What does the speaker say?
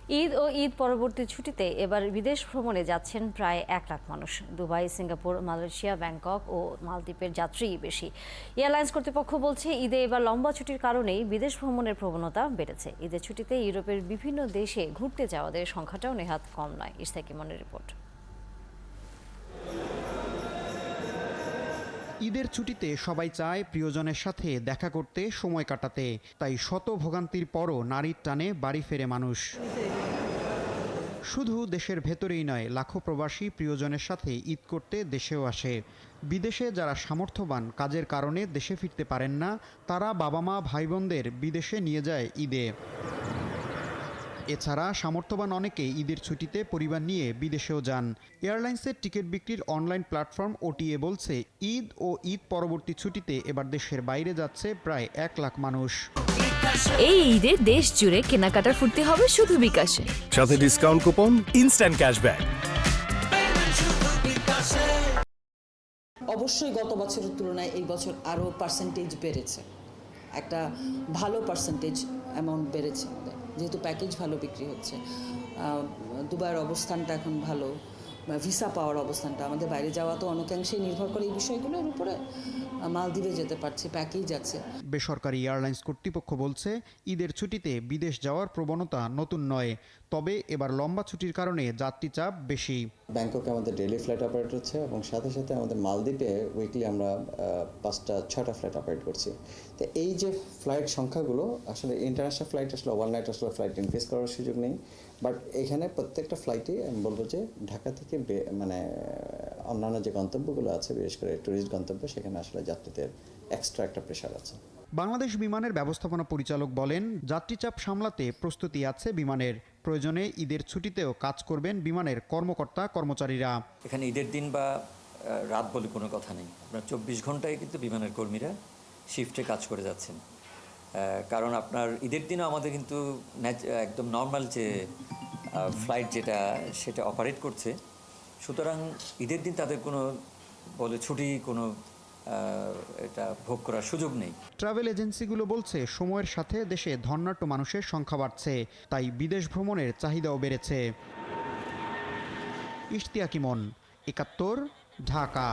ঈদ ও ঈদ পরবর্তী ছুটিতে এবার বিদেশ ভ্রমণে যাচ্ছেন প্রায় 1 লাখ মানুষ। দুবাই, সিঙ্গাপুর, মালয়েশিয়া, ব্যাংকক ও মালদ্বীপের যাত্রীই বেশি। এয়ারলাইন্স কর্তৃপক্ষ বলছে, ঈদে এবার লম্বা ছুটির কারণেই বিদেশ ভ্রমণের প্রবণতা বেড়েছে। ঈদের ছুটিতে ইউরোপের বিভিন্ন দেশে ঘুরতে যাওয়াদের সংখ্যাটাও নেহাত কম নয়। ইশতাক ইমনের রিপোর্ট। ঈদের ছুটিতে সবাই চায় প্রিয়জনের সাথে দেখা করতে, সময় কাটাতে। তাই শত ভোগান্তির পরও নারীর টানে বাড়ি ফেরে মানুষ। শুধু দেশের ভেতরেই নয়, লাখো প্রবাসী প্রিয়জনের সাথে ঈদ করতে দেশেও আসে। বিদেশে যারা সামর্থ্যবান, কাজের কারণে দেশে ফিরতে পারেন না, তারা বাবা মা ভাই বোনদের বিদেশে নিয়ে যায় ঈদে। এছাড়া সামর্থ্যবান অনেকেই ঈদের ছুটিতে পরিবার নিয়ে বিদেশেও যান। এয়ারলাইন্সের টিকিট বিক্রির অনলাইন প্ল্যাটফর্ম ওটিএ বলছে, ঈদ ও ঈদ পরবর্তী ছুটিতে এবার দেশের বাইরে যাচ্ছে প্রায় 1 লাখ মানুষ। এই ঈদে দেশ জুড়ে কেনাকাটার ফুর্তি হবে শুধু বিকাশে, সাথে ডিসকাউন্ট কুপন, ইনস্ট্যান্ট ক্যাশব্যাক। অবশ্যই গত বছরের তুলনায় এই বছর আরও পার্সেন্টেজ বেড়েছে, একটা ভালো পার্সেন্টেজ অ্যামাউন্ট বেড়েছে আমাদের, যেহেতু প্যাকেজ ভালো বিক্রি হচ্ছে। দুবাইয়ের অবস্থানটা এখন ভালো, ভিসা পাওয়ার অবস্থানটা, আমাদের বাইরে যাওয়া তো অনেকাংশেই নির্ভর করে এই বিষয়গুলোর উপরে। মালদ্বীপে যেতে পারছি, প্যাকেজ আছে। বেসরকারি এয়ারলাইন্স কর্তৃপক্ষ বলছে, ঈদের ছুটিতে বিদেশ যাওয়ার প্রবণতা নতুন নয়, তবে এবার লম্বা ছুটির কারণে যাত্রী চাপ বেশি। ব্যাংককে আমাদের ডেইলি ফ্লাইট অপারেট হচ্ছে এবং সাথে সাথে আমাদের মালদ্বীপে উইকলি আমরা 5-6টা ফ্লাইট অপারেট করছি। তো এই যে ফ্লাইট সংখ্যাগুলো, আসলে ইন্টারন্যাশনাল ফ্লাইট আসলে ওভারনাইট আসলে ফ্লাইট ইনক্রিজ করার সুযোগ নেই, বাট এখানে প্রত্যেকটা ফ্লাইটই আমি বলবো যে ঢাকা থেকে মানে অন্যান্য যে গন্তব্যগুলো আছে, বিশেষ করে ট্যুরিস্ট গন্তব্য, সেখানে আসলে যাত্রীদের এক্সট্রা একটা প্রেশার আছে। বাংলাদেশ বিমানের ব্যবস্থাপনা পরিচালক বলেন, যাত্রীচাপ সামলাতে প্রস্তুতি আছে বিমানের। প্রয়োজনে ঈদের ছুটিতেও কাজ করবেন বিমানের কর্মকর্তা কর্মচারীরা। এখানে ঈদের দিন বা রাত বলে কোনো কথা নেই, আপনার 24 ঘন্টায় কিন্তু বিমানের কর্মীরা শিফটে কাজ করে যাচ্ছেন। কারণ আপনার ঈদের দিনও আমাদের কিন্তু একদম নর্মাল যে ফ্লাইট সেটা অপারেট করছে। সুতরাং ঈদের দিন তাদের কোনো ছুটি এটা ভোগ করার সুযোগ নেই। ট্রাভেল এজেন্সিগুলো বলছে, সময়ের সাথে দেশে ধনাঢ্য মানুষের সংখ্যা বাড়ছে, তাই বিদেশ ভ্রমণের চাহিদাও বেড়েছে। ইশতিয়াক ইমন, ৭১, ঢাকা।